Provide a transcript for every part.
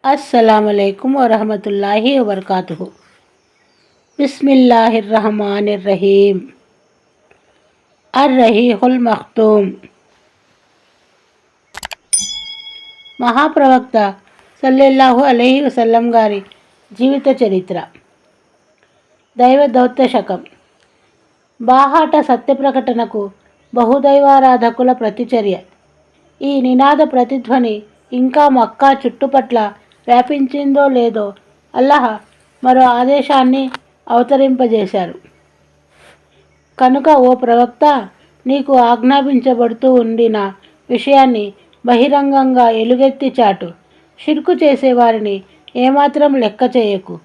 अस्सलामुअलैकुम वरहमतुल्लाहि वबरकातुहु। बिस्मिल्लाहिर्रहमानिर्रहीम। अर्रहीहुल मख्तूम। మహాప్రవక్త సల్లెల్లాహు అలైహి వసల్లం గారి జీవిత చరిత్ర. దైవ దౌత్య శకం. బాహాట సత్యప్రకటనకు బహుదైవారాధకుల ప్రతిచర్య. ఈ నినాద ప్రతిధ్వని ఇంకా మక్కా చుట్టుపట్ల వ్యాపించిందో లేదో అల్లాహ్ మరో ఆదేశాన్ని అవతరింపజేశారు. కనుక ఓ ప్రవక్త, నీకు ఆజ్ఞాపించబడుతూ ఉండిన విషయాన్ని బహిరంగంగా ఎలుగెత్తి చాటు. షిర్కు చేసేవారిని ఏమాత్రం లెక్క చేయకు.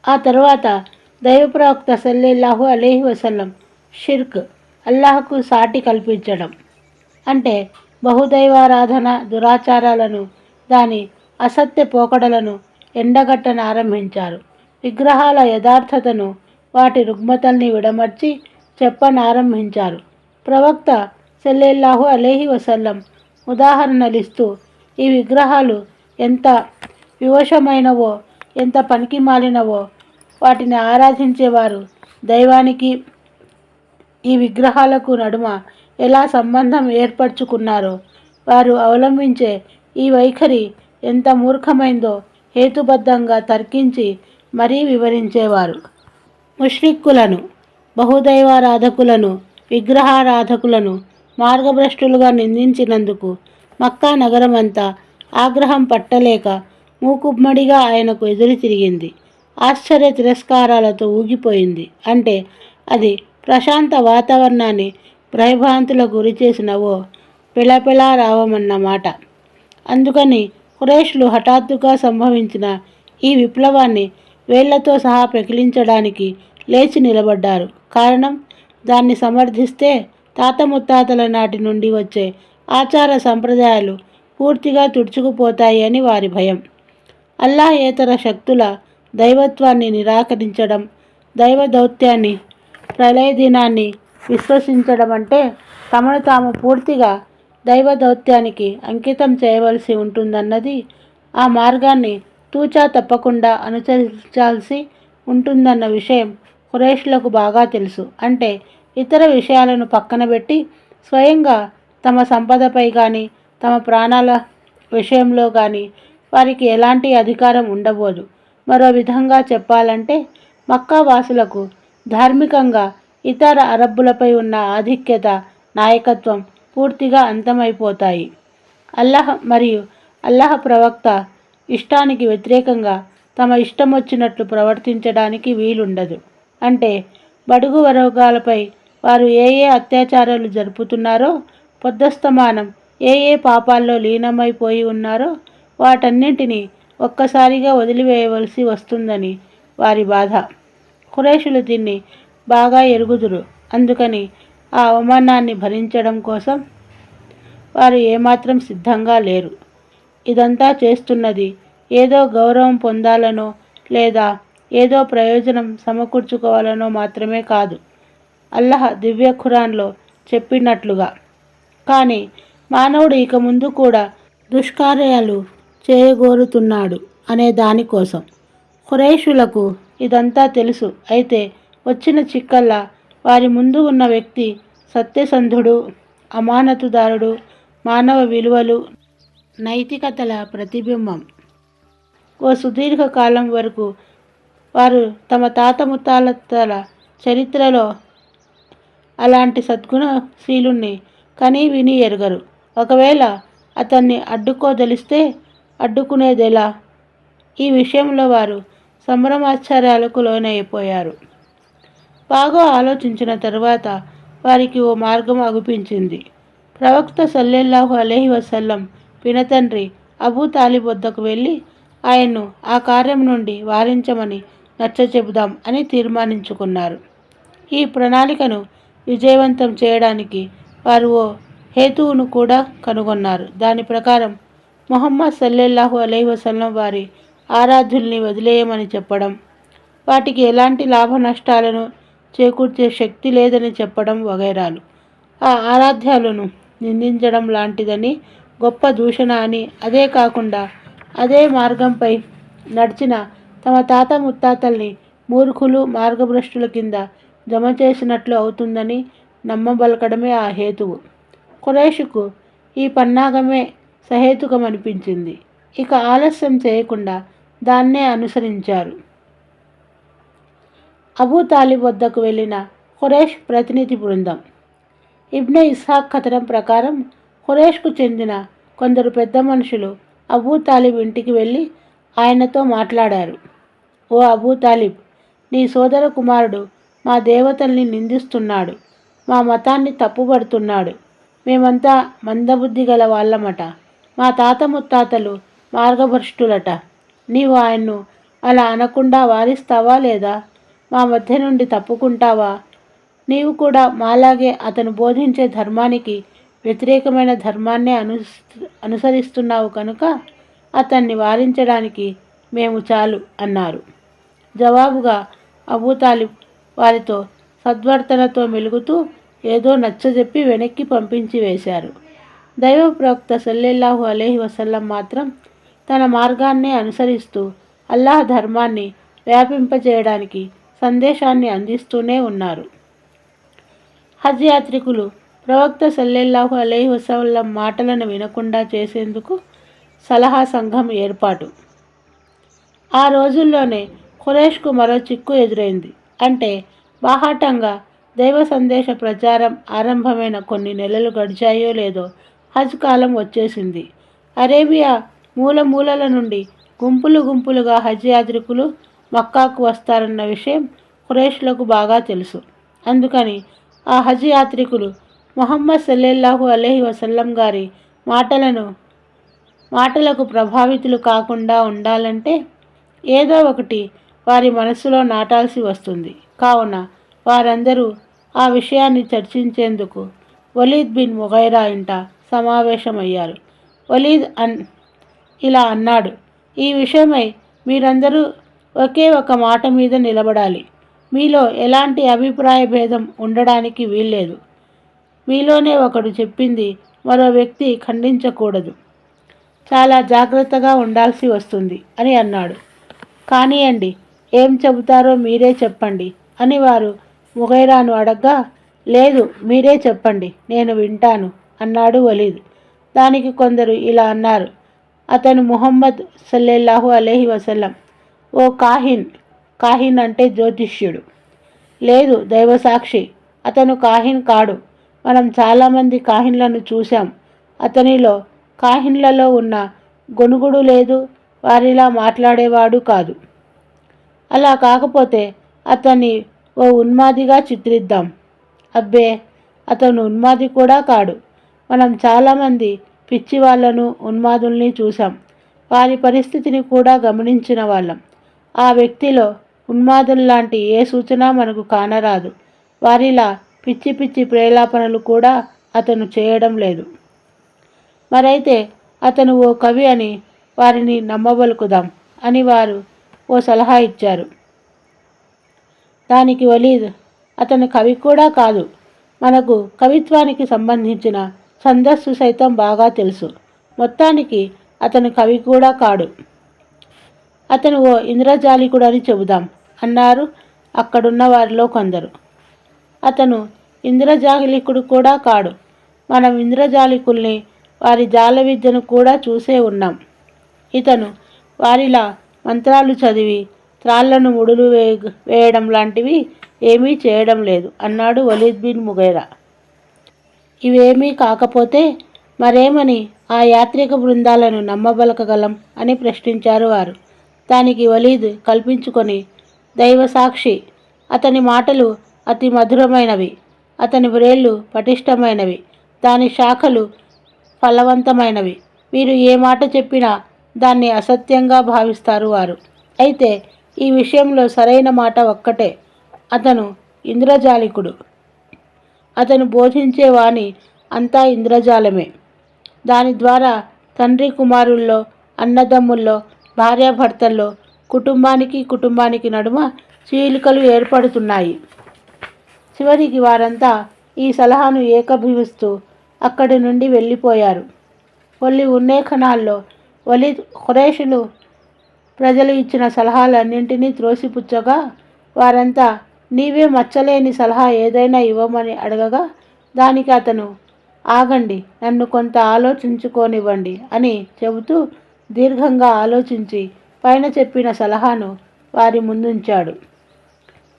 ఆ తరువాత దైవ ప్రవక్త సల్లెల్లాహు అలైహి వసల్లం షిర్క్, అల్లాహకు సాటి కల్పించడం అంటే బహుదైవారాధన దురాచారాలను, దాని అసత్య పోకడలను ఎండగట్టనారంభించారు. విగ్రహాల యథార్థతను, వాటి రుగ్మతల్ని విడమర్చి చెప్పనారంభించారు. ప్రవక్త సల్లెల్లాహు అలైహి వసల్లం ఉదాహరణలిస్తూ ఈ విగ్రహాలు ఎంత వివశమైనవో, ఎంత పనికిమాలినవో, వాటిని ఆరాధించేవారు దైవానికి ఈ విగ్రహాలకు నడుమ ఎలా సంబంధం ఏర్పరచుకున్నారో, వారు అవలంబించే ఈ వైఖరి ఎంత మూర్ఖమైందో హేతుబద్ధంగా తర్కించి మరీ వివరించేవారు. ముష్రిక్కులను, బహుదైవారాధకులను, విగ్రహారాధకులను మార్గభ్రష్టులుగా నిందించినందుకు మక్కా నగరమంతా ఆగ్రహం పట్టలేక మూకుమ్మడిగా ఆయనకు ఎదురు తిరిగింది. ఆశ్చర్య తిరస్కారాలతో ఊగిపోయింది. అంటే అది ప్రశాంత వాతావరణాన్ని భయభ్రాంతులకు గురిచేసిన ఓ పెళపెళారావమన్నమాట. అందుకని ఖురైష్లు హఠాత్తుగా సంభవించిన ఈ విప్లవాన్ని వేళ్లతో సహా పెకిలించడానికి లేచి నిలబడ్డారు. కారణం, దాన్ని సమర్థిస్తే తాత ముత్తాతల నాటి నుండి వచ్చే ఆచార సంప్రదాయాలు పూర్తిగా తుడుచుకుపోతాయి అని వారి భయం. అల్లాహేతర శక్తుల దైవత్వాన్ని నిరాకరించడం, దైవ దౌత్యాన్ని, ప్రళయ దినాన్ని విశ్వసించడం అంటే తమను తాము పూర్తిగా దైవ దౌత్యానికి అంకితం చేయవలసి ఉంటుందన్నది, ఆ మార్గాన్ని తూచా తప్పకుండా అనుసరించాల్సి ఉంటుందన్న విషయం ఖురైష్లకు బాగా తెలుసు. అంటే ఇతర విషయాలను పక్కనబెట్టి స్వయంగా తమ సంపదపై కానీ, తమ ప్రాణాల విషయంలో కానీ వారికి ఎలాంటి అధికారం ఉండబోదు. మరో విధంగా చెప్పాలంటే మక్కా వాసులకు ధార్మికంగా ఇతర అరబ్బులపై ఉన్న ఆధిక్యత, నాయకత్వం పూర్తిగా అంతమైపోతాయి. అల్లాహ్ మరియు అల్లాహ్ ప్రవక్త ఇష్టానికి వ్యతిరేకంగా తమ ఇష్టమొచ్చినట్లు ప్రవర్తించడానికి వీలుండదు. అంటే బడుగు వర్గాలపై వారు ఏ ఏ అత్యాచారాలు జరుపుతున్నారో, పొద్దస్తమానం ఏ ఏ పాపాల్లో లీనమైపోయి ఉన్నారో వాటన్నింటినీ ఒక్కసారిగా వదిలివేయవలసి వస్తుందని వారి బాధ. ఖురైషులు దీన్ని బాగా ఎరుగుదురు. అందుకని ఆ అవమానాన్ని భరించడం కోసం వారు ఏమాత్రం సిద్ధంగా లేరు. ఇదంతా చేస్తున్నది ఏదో గౌరవం పొందాలనో లేదా ఏదో ప్రయోజనం సమకూర్చుకోవాలనో మాత్రమే కాదు, అల్లాహ్ దివ్య ఖురాన్లో చెప్పినట్లుగా. కానీ మానవుడు ఇక ముందు కూడా దుష్కార్యాలు చేయగోరుతున్నాడు అనే దానికోసం. ఖురైషులకు ఇదంతా తెలుసు. అయితే వచ్చిన చిక్కల్లా వారి ముందు ఉన్న వ్యక్తి సత్యసంధుడు, అమానతుదారుడు, మానవ విలువలు, నైతికతల ప్రతిబింబం. ఓ సుదీర్ఘకాలం వరకు వారు తమ తాత ముత్తాతల చరిత్రలో అలాంటి సద్గుణశీలుణ్ణి కనీ విని ఎరుగరు. ఒకవేళ అతన్ని అడ్డుకోదలిస్తే అడ్డుకునేదెలా? ఈ విషయంలో వారు సంభ్రమాశ్చర్యాలకు లోనైపోయారు. బాగా ఆలోచించిన తరువాత వారికి ఓ మార్గం అగుపించింది. ప్రవక్త సల్లెల్లాహు అలైహి వసల్లం పినతండ్రి అబూ తాలిబ్ వద్దకు వెళ్ళి ఆయన్ను ఆ కార్యం నుండి వారించమని నచ్చచెబుదాం అని తీర్మానించుకున్నారు. ఈ ప్రణాళికను విజయవంతం చేయడానికి వారు ఓ హేతువును కూడా కనుగొన్నారు. దాని ప్రకారం ముహమ్మద్ సల్లెల్లాహు అలైహి వసల్లం వారి ఆరాధ్యుల్ని వదిలేయమని చెప్పడం, వాటికి ఎలాంటి లాభ నష్టాలను చేకూర్చే శక్తి లేదని చెప్పడం వగైరాలు. ఆ ఆరాధ్యాలను నిందించడం లాంటిదని, గొప్ప దూషణ అని, అదే కాకుండా అదే మార్గంపై నడిచిన తమ తాత ముత్తాతల్ని మూర్ఖులు మార్గభ్రష్టుల కింద జమ చేసినట్లు అవుతుందని నమ్మబలకడమే ఆ హేతువు. ఖురైషుకు ఈ పన్నాగమే సహేతుకమనిపించింది. ఇక ఆలస్యం చేయకుండా దాన్నే అనుసరించారు. అబూ తాలిబ్ వద్దకు వెళ్ళిన ఖురైష్ ప్రతినిధి బృందం. ఇబ్నె ఇస్హాక్ కథనం ప్రకారం ఖురైష్కు చెందిన కొందరు పెద్ద మనుషులు అబూ తాలిబ్ ఇంటికి వెళ్ళి ఆయనతో మాట్లాడారు. ఓ అబూ తాలిబ్, నీ సోదర కుమారుడు మా దేవతల్ని నిందిస్తున్నాడు, మా మతాన్ని తప్పుపడుతున్నాడు. మేమంతా మందబుద్ధి గల వాళ్ళమట, మా తాత ముత్తాతలు మార్గభ్రష్టులట. నీవు ఆయన్ను అలా అనకుండా వారిస్తావా లేదా? మా మధ్య నుండి తప్పుకుంటావా? నీవు కూడా మాలాగే అతను బోధించే ధర్మానికి వ్యతిరేకమైన ధర్మాన్నే అనుసరిస్తున్నావు కనుక అతన్ని వారించడానికి మేము చాలు అన్నారు. జవాబుగా అబూ తాలిబ్ వారితో సద్వర్తనతో మెలుగుతూ ఏదో నచ్చజెప్పి వెనక్కి పంపించి వేశారు. దైవ ప్రవక్త సల్లల్లాహు అలైహి వసల్లం మాత్రం తన మార్గాన్నే అనుసరిస్తూ అల్లాహ్ ధర్మాన్ని వ్యాపింపజేయడానికి సందేశాన్ని అందిస్తూనే ఉన్నారు. హజ్ యాత్రికులు ప్రవక్త సల్లల్లాహు అలైహి వసల్లం మాటలను వినకుండా చేసేందుకు సలహా సంఘం ఏర్పాటు. ఆ రోజుల్లోనే ఖురైష్కు మరో చిక్కు ఎదురైంది. అంటే బాహాటంగా దైవ సందేశ ప్రచారం ఆరంభమైన కొన్ని నెలలు గడిచాయో లేదో హజ్ కాలం వచ్చేసింది. అరేబియా మూల మూలల నుండి గుంపులు గుంపులుగా హజ్ యాత్రికులు మక్కాకు వస్తారన్న విషయం ఖురైష్లకు బాగా తెలుసు. అందుకని ఆ హజ్ యాత్రికులు ముహమ్మద్ సల్లల్లాహు అలైహి వసల్లం గారి మాటలకు ప్రభావితులు కాకుండా ఉండాలంటే ఏదో ఒకటి వారి మనసులో నాటాల్సి వస్తుంది. కావున వారందరూ ఆ విషయాన్ని చర్చించేందుకు వలీద్ బిన్ ముగైరా ఇంట సమావేశమయ్యారు. వలీద్ ఇలా అన్నాడు, ఈ విషయమై మీరందరూ ఒకే ఒక మాట మీద నిలబడాలి. మీలో ఎలాంటి అభిప్రాయ భేదం ఉండడానికి వీల్లేదు. మీలోనే ఒకడు చెప్పింది మరో వ్యక్తి ఖండించకూడదు. చాలా జాగ్రత్తగా ఉండాల్సి వస్తుంది అని అన్నాడు. కానియండి, ఏం చెబుతారో మీరే చెప్పండి అని వారు ముగైరాను అడగ్గా, లేదు, మీరే చెప్పండి, నేను వింటాను అన్నాడు వలీద్. దానికి కొందరు ఇలా అన్నారు, అతను ముహమ్మద్ సల్లల్లాహు అలైహి వసల్లం ఓ కాహిన్ అంటే జ్యోతిష్యుడు. లేదు, దైవసాక్షి, అతను కాహిన్ కాడు. మనం చాలామంది కాహిన్లను చూశాం. అతనిలో కాహిన్లలో ఉన్న గొణుగుడు లేదు, వారిలా మాట్లాడేవాడు కాదు. అలా కాకపోతే అతన్ని ఓ ఉన్మాదిగా చిత్రిద్దాం. అబ్బే, అతను ఉన్మాది కూడా కాడు. మనం చాలామంది పిచ్చివాళ్లను, ఉన్మాదుల్ని చూశాం. వారి పరిస్థితిని కూడా గమనించిన వాళ్ళం. ఆ వ్యక్తిలో ఉన్మాదుల్లాంటి ఏ సూచన మనకు కానరాదు. వారిలా పిచ్చి పిచ్చి ప్రేలాపనలు కూడా అతను చేయడం లేదు. మరైతే అతను ఓ కవి అని వారిని నమ్మబలుకుదాం అని వారు ఓ సలహా ఇచ్చారు. దానికి వలీద్, అతను కవి కూడా కాదు. మనకు కవిత్వానికి సంబంధించిన ఛందస్సు సైతం బాగా తెలుసు. మొత్తానికి అతను కవి కూడా కాడు. అతను ఓ ఇంద్రజాలికుడని చెబుదాం అన్నారు అక్కడున్న వారిలో కొందరు. అతను ఇంద్రజాలికుడు కూడా కాడు. మనం ఇంద్రజాలికుల్ని, వారి జాల విద్యను కూడా చూసే ఉన్నాం. ఇతను వారిలా మంత్రాలు చదివి త్రాళ్లను ముడులు వేయడం లాంటివి ఏమీ చేయడం లేదు అన్నాడు వలీద్ బిన్ ముగైరా. ఇవేమీ కాకపోతే మరేమని ఆ యాత్రిక బృందాలను నమ్మబలకగలం అని ప్రశ్నించారు వారు. దానికి వలీద్ కల్పించుకొని, దైవసాక్షి, అతని మాటలు అతి మధురమైనవి, అతని వ్రేళ్ళు పటిష్టమైనవి, దాని శాఖలు ఫలవంతమైనవి. మీరు ఏ మాట చెప్పినా దాన్ని అసత్యంగా భావిస్తారు వారు. అయితే ఈ విషయంలో సరైన మాట ఒక్కటే, అతను ఇంద్రజాలికుడు. అతను బోధించే వాణి అంతా ఇంద్రజాలమే. దాని ద్వారా తండ్రి కుమారుల్లో, అన్నదమ్ముల్లో, భార్యాభర్తల్లో, కుటుంబానికి నడుమ చీలికలు ఏర్పడుతున్నాయి. చివరికి వారంతా ఈ సలహాను ఏకీభవిస్తూ అక్కడి నుండి వెళ్ళిపోయారు. కొన్ని ఉల్లేఖనాల్లో వలీద్ ఖురైషులు ప్రజలు ఇచ్చిన సలహాలన్నింటినీ త్రోసిపుచ్చగా వారంతా నీవే మచ్చలేని సలహా ఏదైనా ఇవ్వమని అడగగా దానికి అతను ఆగండి, నన్ను కొంత ఆలోచించుకోనివ్వండి అని చెబుతూ దీర్ఘంగా ఆలోచించి పైన చెప్పిన సలహాను వారి ముందుంచాడు.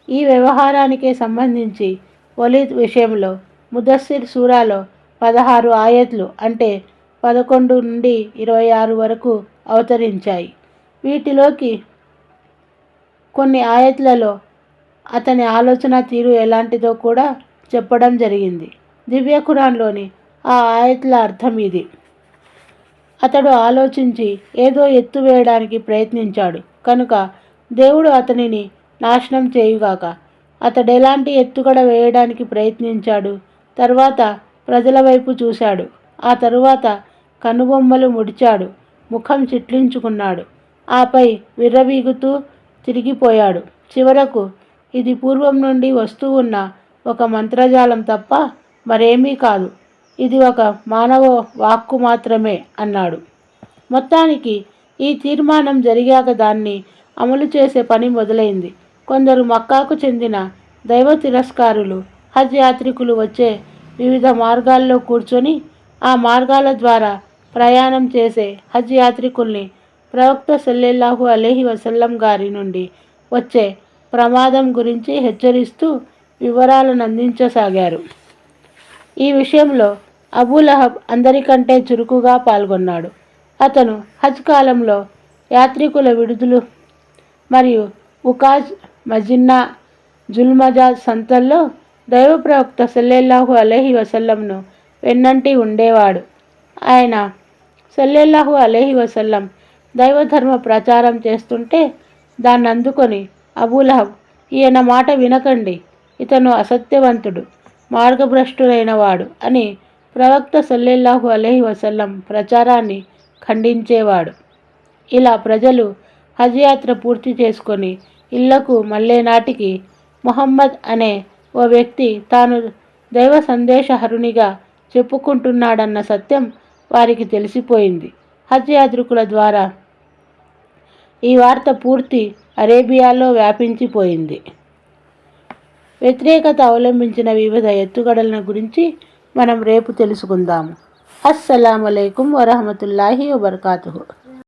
ఈ వ్యవహారానికే సంబంధించి వలీద్ విషయంలో ముదస్సిర్ సూరాలో 16 ఆయత్లు అంటే 11 నుండి 26 వరకు అవతరించాయి. వీటిలోకి కొన్ని ఆయత్లలో అతని ఆలోచన తీరు ఎలాంటిదో కూడా చెప్పడం జరిగింది. దివ్య ఖురాన్లోని ఆ ఆయత్ల అర్థం ఇది: అతడు ఆలోచించి ఏదో ఎత్తు వేయడానికి ప్రయత్నించాడు కనుక దేవుడు అతనిని నాశనం చేయుగాక. అతడెలాంటి ఎత్తుగడ వేయడానికి ప్రయత్నించాడు. తర్వాత ప్రజల వైపు చూశాడు. ఆ తరువాత కనుబొమ్మలు ముడిచాడు, ముఖం చిట్లించుకున్నాడు. ఆపై విర్రవీగుతూ తిరిగిపోయాడు. చివరకు ఇది పూర్వం నుండి వస్తూ ఉన్న ఒక మంత్రజాలం తప్ప మరేమీ కాదు, ఇది ఒక మానవ వాక్కు మాత్రమే అన్నాడు. మొత్తానికి ఈ తీర్మానం జరిగాక దాన్ని అమలు చేసే పని మొదలైంది. కొందరు మక్కాకు చెందిన దైవ తిరస్కారులు హజ్ యాత్రికులు వచ్చే వివిధ మార్గాల్లో కూర్చొని ఆ మార్గాల ద్వారా ప్రయాణం చేసే హజ్ యాత్రికుల్ని ప్రవక్త సల్లల్లాహు అలైహి వసల్లం గారి నుండి వచ్చే ప్రమాదం గురించి హెచ్చరిస్తూ వివరాలను అందించసాగారు. ఈ విషయంలో అబూలహబ్ అందరికంటే చురుకుగా పాల్గొన్నాడు. అతను హజ్ కాలంలో యాత్రికుల విడుదలు మరియు ఉకాజ్, మజిన్నా, జుల్మజా సంతల్లో దైవ ప్రవక్త సల్లల్లాహు అలైహి వసల్లంను వెన్నంటి ఉండేవాడు. ఆయన సల్లల్లాహు అలైహి వసల్లం దైవధర్మ ప్రచారం చేస్తుంటే దాన్ని అందుకొని అబూలహబ్, ఈయన మాట వినకండి, ఇతను అసత్యవంతుడు, మార్గభ్రష్టుడైనవాడు అని ప్రవక్త సల్లల్లాహు అలైహి వసల్లం ప్రచారాన్ని ఖండించేవాడు. ఇలా ప్రజలు హజ్ యాత్ర పూర్తి చేసుకొని ఇళ్లకు మళ్ళే నాటికి ముహమ్మద్ అనే ఓ వ్యక్తి తాను దైవ సందేశహరునిగా చెప్పుకుంటున్నాడన్న సత్యం వారికి తెలిసిపోయింది. హజ్ యాత్రికుల ద్వారా ఈ వార్త పూర్తి అరేబియాలో వ్యాపించిపోయింది. వ్యతిరేకత అవలంబించిన వివిధ ఎత్తుగడల గురించి మనం రేపు తెలుసుకుందాము. అస్సలాము అలైకుం వరహమతుల్లాహి వబర్కాతుహు.